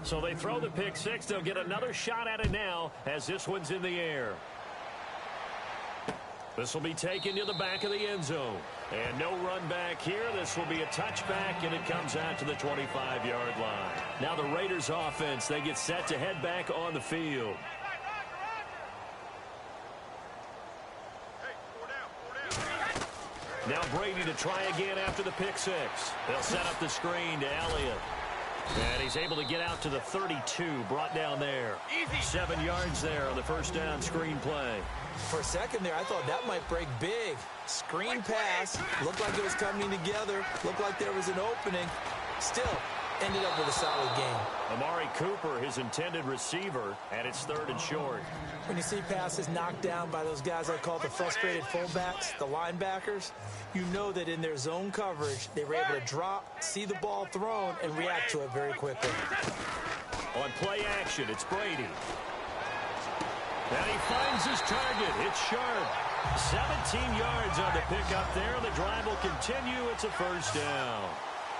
So they throw the pick six. They'll get another shot at it now as this one's in the air. This will be taken to the back of the end zone. And no run back here. This will be a touchback, and it comes out to the 25-yard line. Now the Raiders offense, they get set to head back on the field. Now Brady to try again after the pick six. They'll set up the screen to Elliott. And he's able to get out to the 32, brought down there. 7 yards there on the first down screen play. For a second there, I thought that might break big. Screen pass. Looked like it was coming together. Looked like there was an opening. Still, ended up with a solid game. Amari Cooper, his intended receiver, and it's 3rd and short. When you see passes knocked down by those guys I call the frustrated fullbacks, the linebackers, you know that in their zone coverage, they were able to drop, see the ball thrown, and react to it very quickly. On play action, it's Brady. And he finds his target. It's sharp. 17 yards on the pickup there. The drive will continue. It's a first down.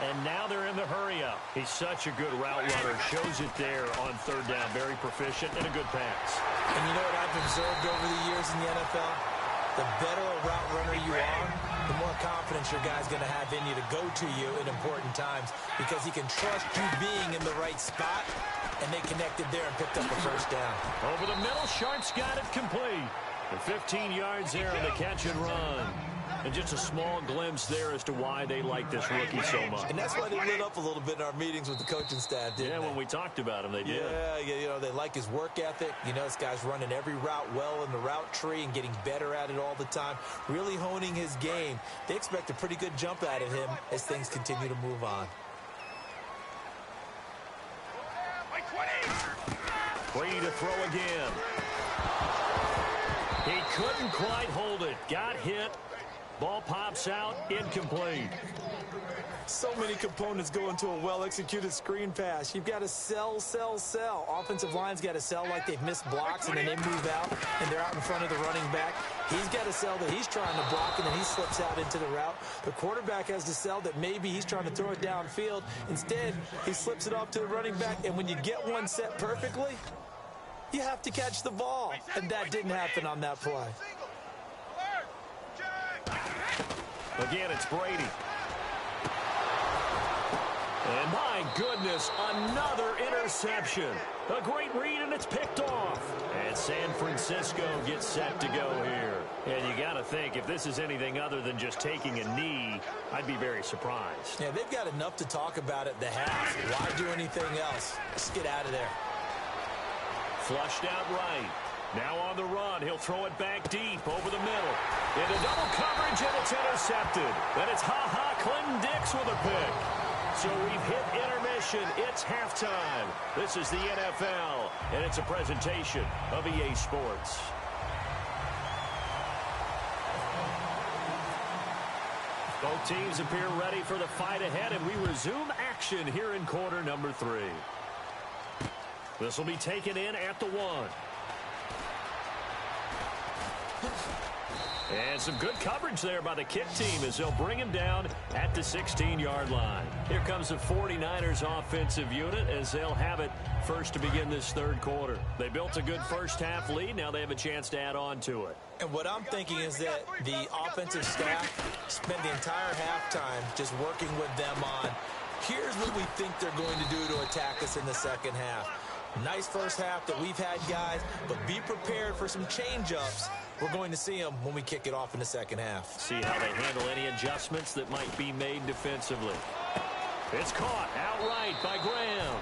And now they're in the hurry-up. He's such a good route runner. Shows it there on 3rd down. Very proficient and a good pass. And you know what I've observed over the years in the NFL? The better a route runner you are, the more confidence your guy's going to have in you to go to you in important times because he can trust you being in the right spot, and they connected there and picked up a first down. Over the middle, Sharp's got it complete. And 15 yards there on the catch and run. And just a small glimpse there as to why they like this rookie so much. And that's why they lit up a little bit in our meetings with the coaching staff, didn't they? When we talked about him, they did. Yeah, you know, they like his work ethic. You know, this guy's running every route well in the route tree and getting better at it all the time, really honing his game. They expect a pretty good jump out of him as things continue to move on. Brady to throw again. He couldn't quite hold it. Got hit. Ball pops out, incomplete. So many components go into a well-executed screen pass. You've got to sell. Offensive line's got to sell like they've missed blocks, and then they move out, and they're out in front of the running back. He's got to sell that he's trying to block, and then he slips out into the route. The quarterback has to sell that maybe he's trying to throw it downfield. Instead, he slips it off to the running back, and when you get one set perfectly, you have to catch the ball, and that didn't happen on that play. Again, it's Brady. And my goodness, another interception. A great read, and it's picked off. And San Francisco gets set to go here. And you got to think, if this is anything other than just taking a knee, I'd be very surprised. Yeah, they've got enough to talk about at the half. Why do anything else? Just get out of there. Flushed out right. Now on the run, he'll throw it back deep over the middle. Into double coverage, and it's intercepted. Then it's Clinton Dix with a pick. So we've hit intermission. It's halftime. This is the NFL, and it's a presentation of EA Sports. Both teams appear ready for the fight ahead, and we resume action here in quarter number 3. This will be taken in at the 1. And some good coverage there by the kick team as they'll bring him down at the 16-yard line. Here comes the 49ers offensive unit as they'll have it first to begin this 3rd quarter. They built a good first-half lead. Now they have a chance to add on to it. And what I'm thinking is that the offensive staff spent the entire halftime just working with them on, here's what we think they're going to do to attack us in the second half. Nice first half that we've had, guys, but be prepared for some change-ups. We're going to see them when we kick it off in the second half. See how they handle any adjustments that might be made defensively. It's caught outright by Graham.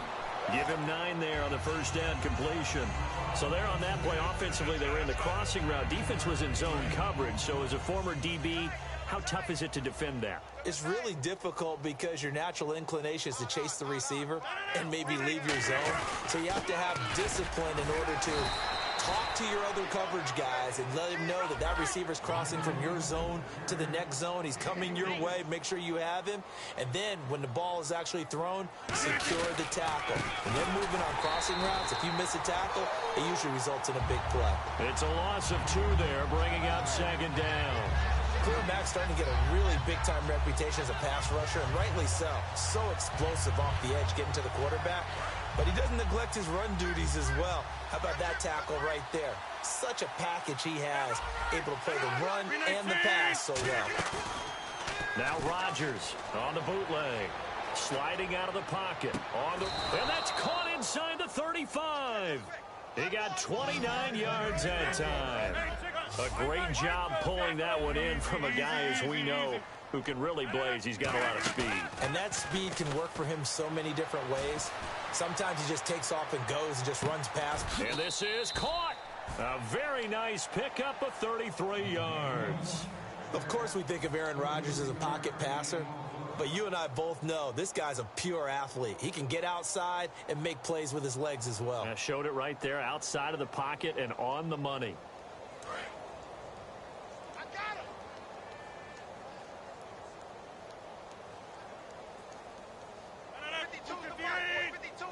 Give him 9 there on the first down completion. So there on that play, offensively, they were in the crossing route. Defense was in zone coverage. So as a former DB, how tough is it to defend that? It's really difficult because your natural inclination is to chase the receiver and maybe leave your zone. So you have to have discipline in order to talk to your other coverage guys and let him know that that receiver's crossing from your zone to the next zone. He's coming your way. Make sure you have him. And then when the ball is actually thrown, secure the tackle. When they're moving on crossing routes, if you miss a tackle, it usually results in a big play. It's a loss of 2 there, bringing up 2nd down. Quarterback's starting to get a really big-time reputation as a pass rusher, and rightly so. So explosive off the edge, getting to the quarterback. but he doesn't neglect his run duties as well. How about that tackle right there? Such a package he has, able to play the run and the pass so well. Now Rodgers on the bootleg, sliding out of the pocket. And that's caught inside the 35. He got 29 yards that time. A great job pulling that one in from a guy, as we know, who can really blaze. He's got a lot of speed. And that speed can work for him so many different ways. Sometimes he just takes off and goes and just runs past. And this is caught. A very nice pickup of 33 yards. Of course, we think of Aaron Rodgers as a pocket passer, but you and I both know this guy's a pure athlete. He can get outside and make plays with his legs as well. I showed it right there, outside of the pocket and on the money. I got him. No, 52 to 52.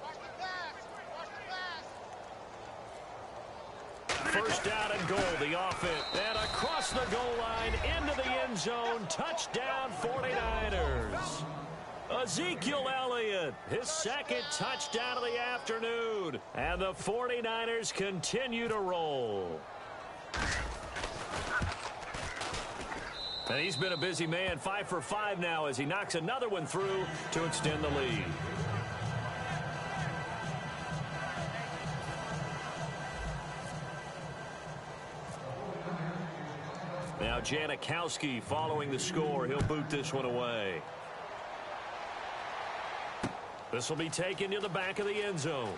Watch the pass. Watch the pass. First down and goal, the offense. And across the goal line, into the end zone, touchdown 49ers. Ezekiel Elliott, his second touchdown of the afternoon. And the 49ers continue to roll. And he's been a busy man, 5 for 5 now as he knocks another one through to extend the lead. Now Janikowski following the score. He'll boot this one away. This will be taken to the back of the end zone.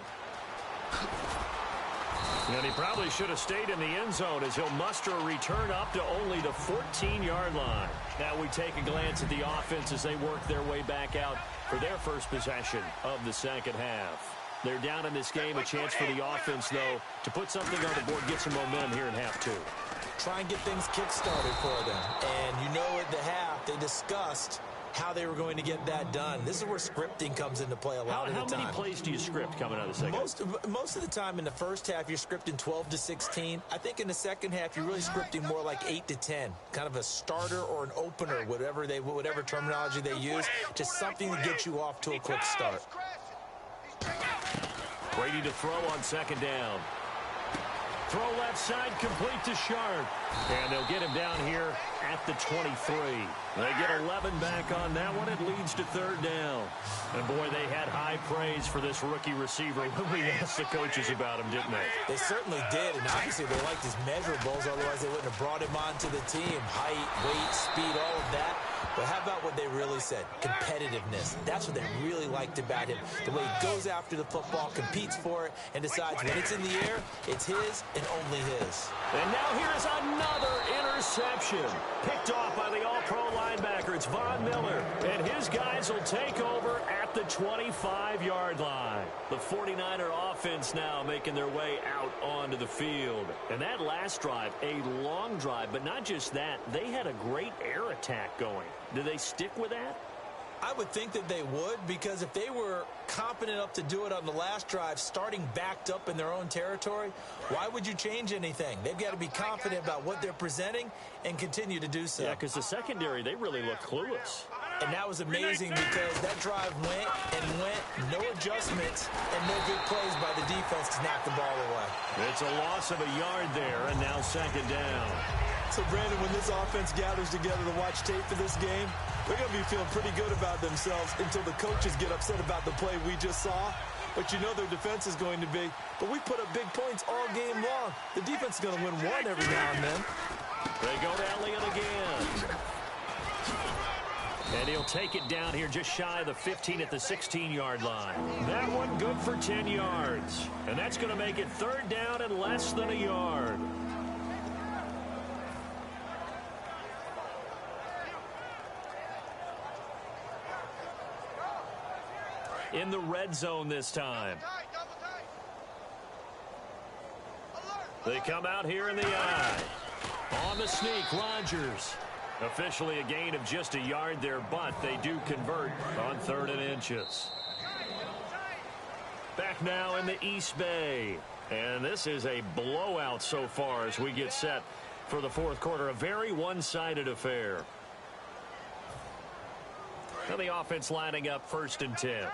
And he probably should have stayed in the end zone as he'll muster a return up to only the 14-yard line. Now we take a glance at the offense as they work their way back out for their first possession of the second half. They're down in this game. A chance for the offense, though, to put something on the board, get some momentum here in half two. Try and get things kick-started for them. And you know at the half, they discussed how they were going to get that done. This is where scripting comes into play a lot of the time. How many plays do you script coming out of the second half? Most of the time in the first half, you're scripting 12 to 16. I think in the second half, you're really scripting more like 8 to 10. Kind of a starter or an opener, whatever terminology they use. Just something to get you off to a quick start. Brady to throw on second down. Throw left side, complete to Sharp. And they'll get him down here at the 23. They get 11 back on that one. It leads to third down. And, boy, they had high praise for this rookie receiver when we asked the coaches about him, didn't they? They certainly did, and obviously they liked his measurables. Otherwise, they wouldn't have brought him onto the team. Height, weight, speed, all of that. But how about what they really said? Competitiveness. That's what they really liked about him. The way he goes after the football, competes for it, and decides when it's in the air, it's his and only his. And now here's another interception. Picked off by the all-pro linebacker. It's Von Miller. And his guys will take over at the 25-yard line. The 49er offense now making their way out onto the field. And that last drive, a long drive, but not just that. They had a great air attack going. Do they stick with that? I would think that they would, because if they were confident enough to do it on the last drive, starting backed up in their own territory, why would you change anything? They've got to be confident about what they're presenting and continue to do so. Yeah, because the secondary, they really look clueless. And that was amazing because that drive went and went, no adjustments, and no good plays by the defense to knock the ball away. It's a loss of a yard there, and now second down. So, Brandon, when this offense gathers together to watch tape for this game, they're going to be feeling pretty good about themselves until the coaches get upset about the play we just saw. But you know their defense is going to be. But we put up big points all game long. The defense is going to win one every now and then. They go to Elliott again. And he'll take it down here just shy of the 15 at the 16-yard line. That one good for 10 yards. And that's going to make it third down and less than a yard. In the red zone this time. They come out here in the eye. On the sneak, Rodgers. Officially a gain of just a yard there, but they do convert on 3rd and inches. Back now in the East Bay. And this is a blowout so far as we get set for the fourth quarter. A very one-sided affair. And the offense lining up 1st and 10.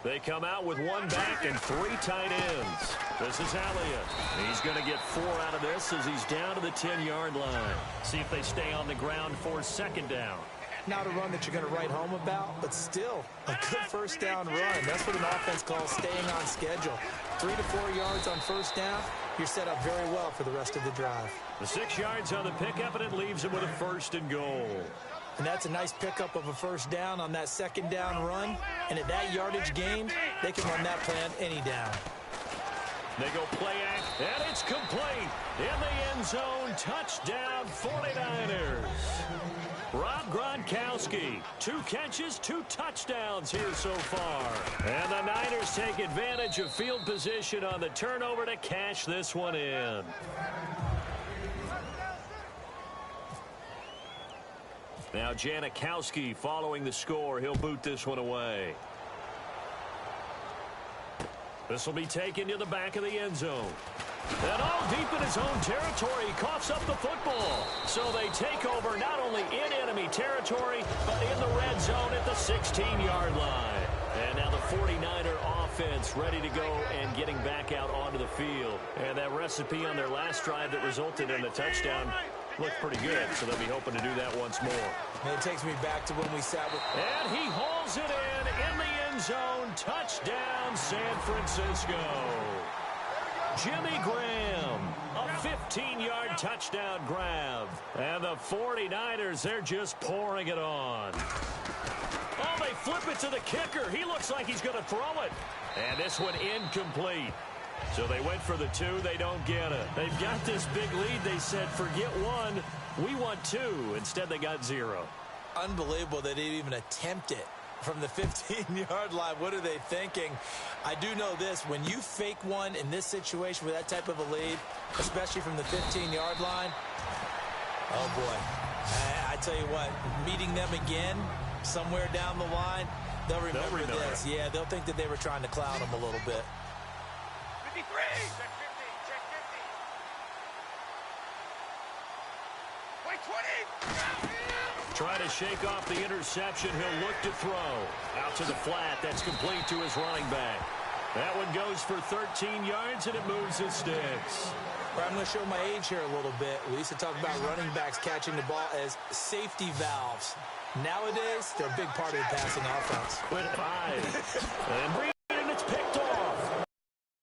They come out with 1 back and 3 tight ends. This is Elliott. He's going to get 4 out of this as he's down to the 10-yard line. See if they stay on the ground for 2nd down. Not a run that you're going to write home about, but still a good 1st down run. That's what an offense calls staying on schedule. 3 to 4 yards on 1st down. You're set up very well for the rest of the drive. The 6 yards on the pickup, and it leaves him with a 1st and goal. And that's a nice pickup of a 1st down on that 2nd down run. And at that yardage gain, they can run that play on any down. They go play act, and it's complete. In the end zone, touchdown 49ers. Rob Gronkowski, 2 catches, 2 touchdowns here so far. And the Niners take advantage of field position on the turnover to cash this one in. Now Janikowski following the score. He'll boot this one away. This will be taken to the back of the end zone. And all deep in his own territory, he coughs up the football. So they take over not only in enemy territory, but in the red zone at the 16-yard line. And now the 49er offense ready to go and getting back out onto the field. And that recipe on their last drive that resulted in a touchdown looked pretty good, so they'll be hoping to do that once more. And it takes me back to when we sat with... And he hauls it in the end zone. Touchdown, San Francisco. Jimmy Graham, a 15-yard touchdown grab. And the 49ers, they're just pouring it on. Oh, they flip it to the kicker. He looks like he's going to throw it. And this one incomplete. So they went for the 2. They don't get it. They've got this big lead. They said, forget 1. We want 2. Instead, they got 0. Unbelievable they didn't even attempt it from the 15-yard line. What are they thinking? I do know this. When you fake one in this situation with that type of a lead, especially from the 15-yard line, oh, boy. I tell you what, meeting them again somewhere down the line, they'll remember this. Yeah, they'll think that they were trying to clown them a little bit. 53. Check 50. Check 50. Wait, 20. Try to shake off the interception. He'll look to throw. Out to the flat. That's complete to his running back. That one goes for 13 yards, and it moves his sticks. I'm going to show my age here a little bit. We used to talk about running backs catching the ball as safety valves. Nowadays, they're a big part of the passing offense. With 5. And it's picked off.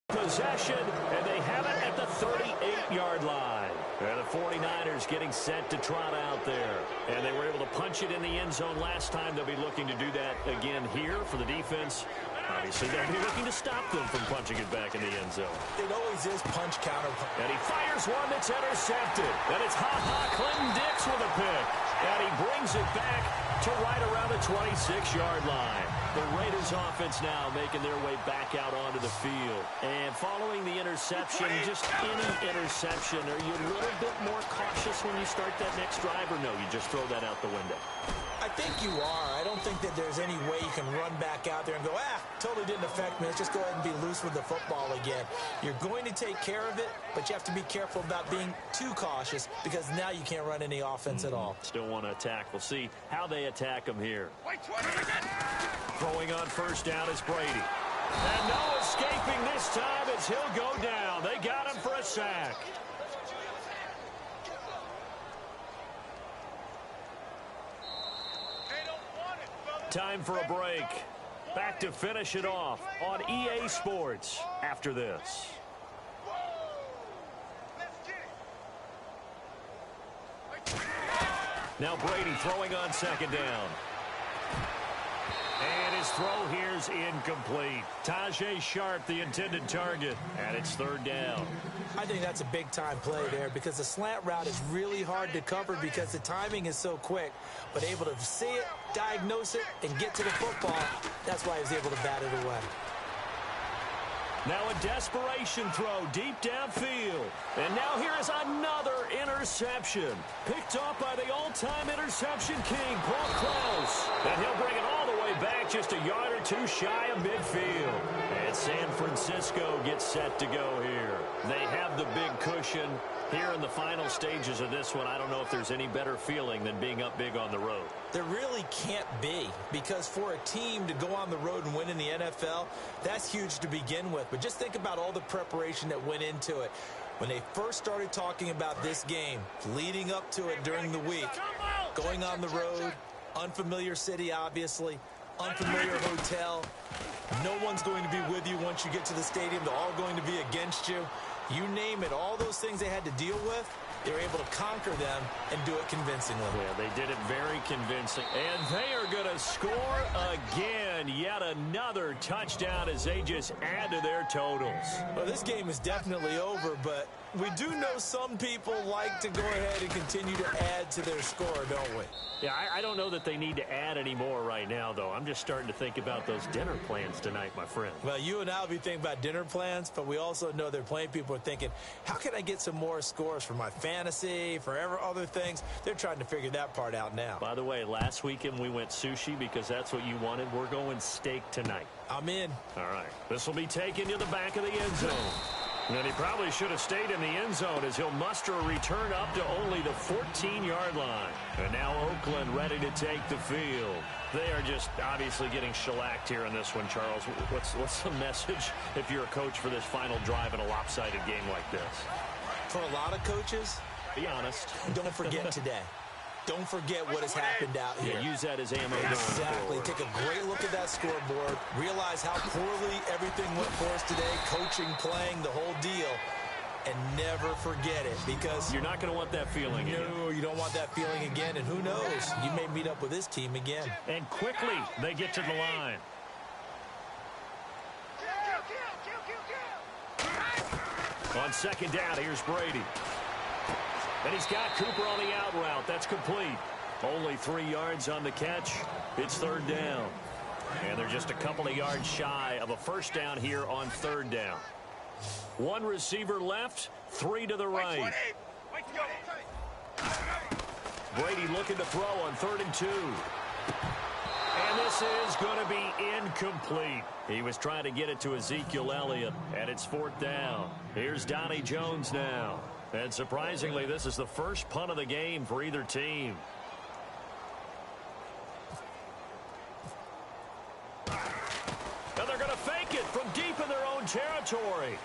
Possession, and they have it at the 38-yard line. And the 49ers getting set to trot out there. And they were able to punch it in the end zone last time. They'll be looking to do that again here for the defense. Obviously, they'll be looking to stop them from punching it back in the end zone. It always is punch counter. And he fires one that's intercepted. And it's Clinton Dix with a pick. And he brings it back to right around the 26-yard line. The Raiders offense now making their way back out onto the field. And following the interception, just any interception, are you a little bit more cautious when you start that next drive, or no, you just throw that out the window? I think you are. I don't think that there's any way you can run back out there and go, totally didn't affect me. Let's just go ahead and be loose with the football again. You're going to take care of it, but you have to be careful about being too cautious because now you can't run any offense at all. Still want to attack. We'll see how they attack them here. Wait, 20. Throwing on first down is Brady. And no escaping this time as he'll go down. They got him for a sack. Time for a break. Back to finish it off on EA Sports after this. Now Brady throwing on second down. And his throw here's incomplete. Tajay Sharp, the intended target, and it's third down. I think that's a big-time play there because the slant route is really hard to cover because the timing is so quick. But able to see it, diagnose it, and get to the football, that's why he was able to bat it away. Now a desperation throw deep downfield. And now here is another interception. Picked off by the all-time interception king, Paul Krause. And he'll bring it all the way back just a yard or too shy of midfield. And San Francisco gets set to go here. They have the big cushion. Here in the final stages of this one, I don't know if there's any better feeling than being up big on the road. There really can't be, because for a team to go on the road and win in the NFL, that's huge to begin with. But just think about all the preparation that went into it. When they first started talking about this game, leading up to it during the week, going on the road, unfamiliar city, obviously, unfamiliar hotel. No one's going to be with you once you get to the stadium. They're all going to be against you. You name it, all those things they had to deal with, they were able to conquer them and do it convincingly. Yeah, they did it very convincing. And they are going to score again. Yet another touchdown as they just add to their totals. Well, this game is definitely over, but we do know some people like to go ahead and continue to add to their score, don't we? Yeah, I don't know that they need to add any more right now, though. I'm just starting to think about those dinner plans tonight, my friend. Well, you and I will be thinking about dinner plans, but we also know there are plenty of people are thinking, how can I get some more scores for my fantasy, for other things? They're trying to figure that part out now. By the way, last weekend we went sushi because that's what you wanted. We're going steak tonight. I'm in. All right. This will be taken to the back of the end zone. And he probably should have stayed in the end zone as he'll muster a return up to only the 14-yard line. And now Oakland ready to take the field. They are just obviously getting shellacked here in this one, Charles. What's the message if you're a coach for this final drive in a lopsided game like this? For a lot of coaches, be honest. Don't forget today. Don't forget what has happened out here. Yeah, use that as ammo. Exactly. Take a great look at that scoreboard. Realize how poorly everything went for us today. Coaching, playing, the whole deal. And never forget it, because you're not going to want that feeling again. No, you don't want that feeling again. And who knows? You may meet up with this team again. And quickly, they get to the line. On second down, here's Brady. And he's got Cooper on the out route. That's complete. Only 3 yards on the catch. It's third down. And they're just a couple of yards shy of a first down here on third down. One receiver left, 3 to the right. Brady looking to throw on 3rd and 2. And this is going to be incomplete. He was trying to get it to Ezekiel Elliott, and it's 4th down. Here's Donnie Jones now. And surprisingly, this is the first punt of the game for either team. And they're going to fake it from deep in their own territory.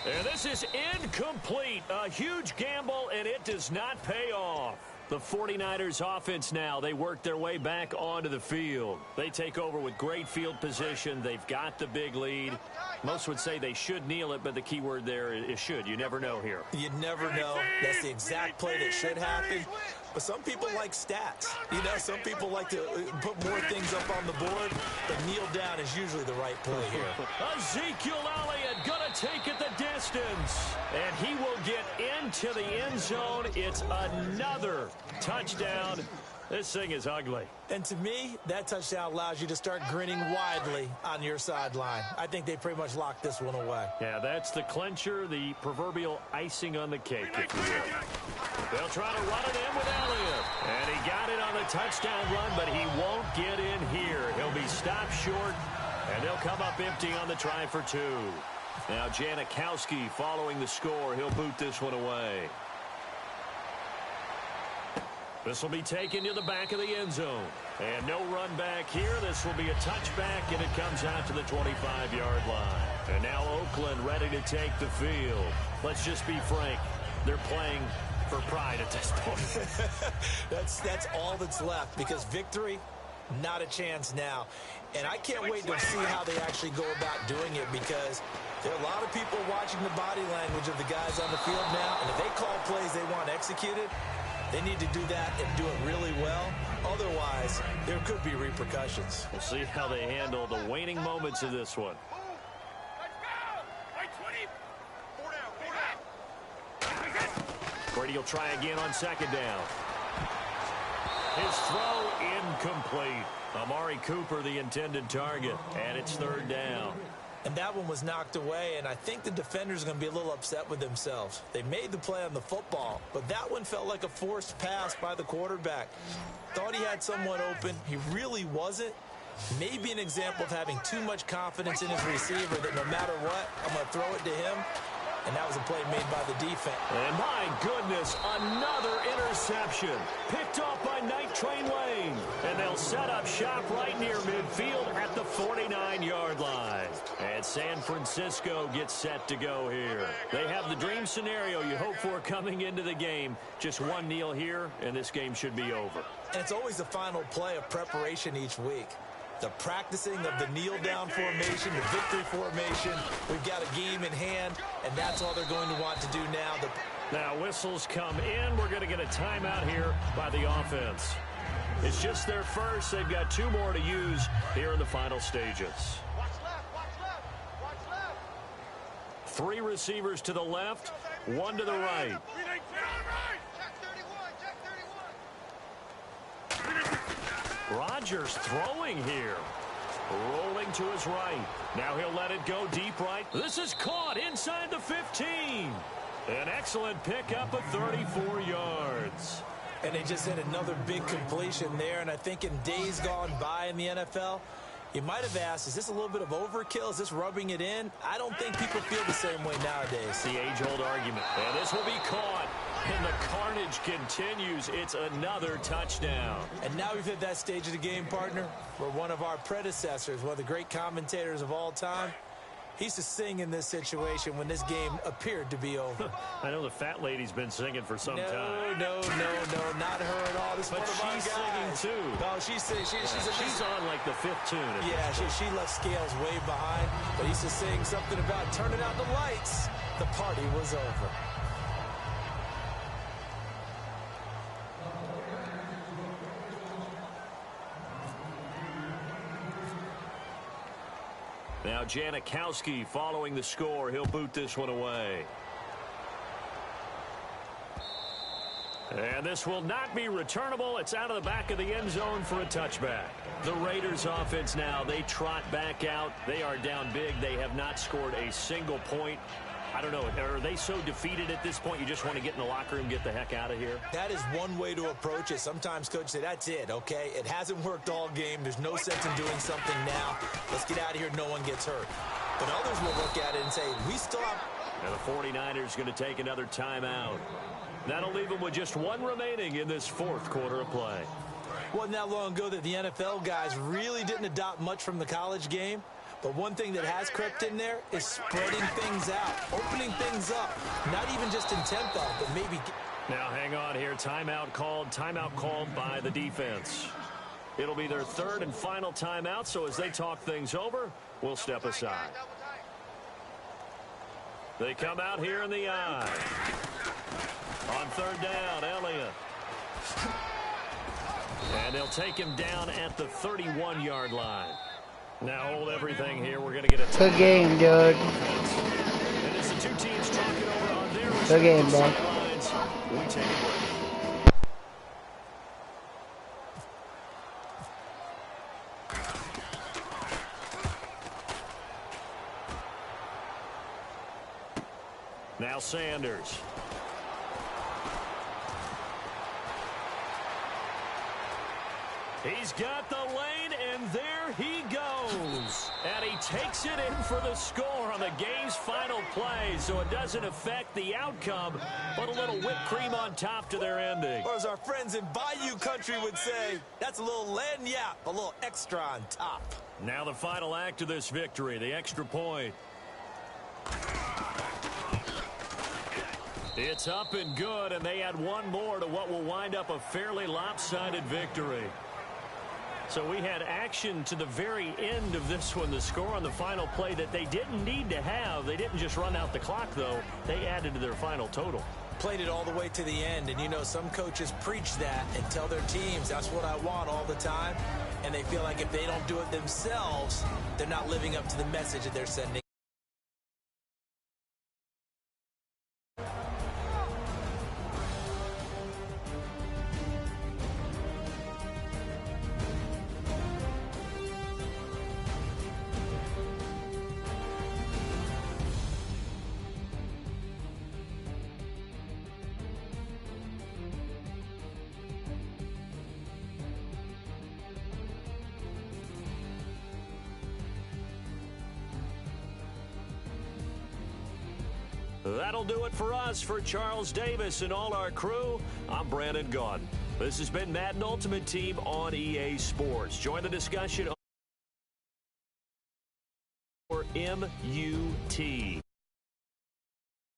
And this is incomplete. A huge gamble, and it does not pay off. The 49ers offense now, they work their way back onto the field. They take over with great field position. They've got the big lead. Most would say they should kneel it, but the key word there is should. You never know here. You never know. That's the exact play that should happen. But some people like stats. You know, some people like to put more things up on the board, but kneel down is usually the right play here. Ezekiel Elliott going to take it the distance. And he will get into the end zone. It's another touchdown. This thing is ugly. And to me, that touchdown allows you to start grinning widely on your sideline. I think they pretty much locked this one away. Yeah, that's the clincher, the proverbial icing on the cake, if you will. They'll try to run it in with Elliott. And he got it on the touchdown run, but he won't get in here. He'll be stopped short, and they'll come up empty on the try for 2. Now Janikowski following the score. He'll boot this one away. This will be taken to the back of the end zone. And no run back here. This will be a touchback, and it comes out to the 25-yard line. And now Oakland ready to take the field. Let's just be frank. They're playing for pride at this point. That's all that's left, because victory, not a chance now. And I can't wait to see how they actually go about doing it, because there are a lot of people watching the body language of the guys on the field now. And if they call plays they want executed, they need to do that and do it really well. Otherwise, there could be repercussions. We'll see how they handle the waning moments of this one. Brady will try again on second down. His throw incomplete. Amari Cooper, the intended target, and it's 3rd down. And that one was knocked away, and I think the defenders are going to be a little upset with themselves. They made the play on the football, but that one felt like a forced pass by the quarterback. Thought he had someone open. He really wasn't. Maybe an example of having too much confidence in his receiver that no matter what, I'm going to throw it to him. And that was a play made by the defense. And my goodness, another interception. Picked off by Night Train Lane. And they'll set up shop right near midfield at the 49-yard line. And San Francisco gets set to go here. They have the dream scenario you hope for coming into the game. Just one kneel here, and this game should be over. And it's always the final play of preparation each week. The practicing of the kneel-down formation, the victory formation. We've got a game in hand, and that's all they're going to want to do now. Now whistles come in. We're going to get a timeout here by the offense. It's just their first. They've got 2 more to use here in the final stages. Watch left, watch left, watch left. 3 receivers to the left, 1 to the right. Check 31, check 31. Rodgers throwing here. Rolling to his right. Now he'll let it go deep right. This is caught inside the 15. An excellent pickup of 34 yards. And they just hit another big completion there. And I think in days gone by in the NFL, you might have asked, is this a little bit of overkill? Is this rubbing it in? I don't think people feel the same way nowadays. The age-old argument. And this will be caught. And the carnage continues. It's another touchdown. And now we've hit that stage of the game, partner, where one of our predecessors, one of the great commentators of all time, he used to sing in this situation when this game appeared to be over. I know the fat lady's been singing for some time. No, not her at all. This But is one of she's our guys. singing too. No, she's on like the 5th tune. Yeah, she left Scales way behind, but he used to sing something about turning out the lights. The party was over. Now Janikowski following the score. He'll boot this one away. And this will not be returnable. It's out of the back of the end zone for a touchback. The Raiders offense now, they trot back out. They are down big. They have not scored a single point. I don't know. Are they so defeated at this point you just want to get in the locker room, get the heck out of here? That is one way to approach it. Sometimes coaches say, that's it, okay? It hasn't worked all game. There's no sense in doing something now. Let's get out of here. No one gets hurt. But others will look at it and say, we still have... And the 49ers going to take another timeout. That'll leave them with just 1 remaining in this 4th quarter of play. Wasn't that long ago that the NFL guys really didn't adopt much from the college game. But one thing that has crept in there is spreading things out, opening things up, not even just in tempo, but maybe... Now hang on here. Timeout called by the defense. It'll be their 3rd and final timeout, so as they talk things over, we'll step aside. They come out here in the eye. On 3rd down, Elliott. And they'll take him down at the 31-yard line. Now hold everything here. We're going to get a good game, dude. And it's the 2 teams talking over on their good game, bro. sidelines. We take a break. Now Sanders. He's got the lane, and there he goes. And he takes it in for the score on the game's final play, so it doesn't affect the outcome, but a little whipped cream on top to their ending. Or as our friends in Bayou Country would say, that's a little lagniappe, a little extra on top. Now the final act of this victory, the extra point. It's up and good, and they add 1 more to what will wind up a fairly lopsided victory. So we had action to the very end of this one, the score on the final play that they didn't need to have. They didn't just run out the clock, though. They added to their final total. Played it all the way to the end, and you know some coaches preach that and tell their teams that's what I want all the time, and they feel like if they don't do it themselves, they're not living up to the message that they're sending. That'll do it for us. For Charles Davis and all our crew, I'm Brandon Gaudin. This has been Madden Ultimate Team on EA Sports. Join the discussion for MUT.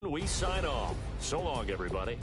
We sign off. So long, everybody.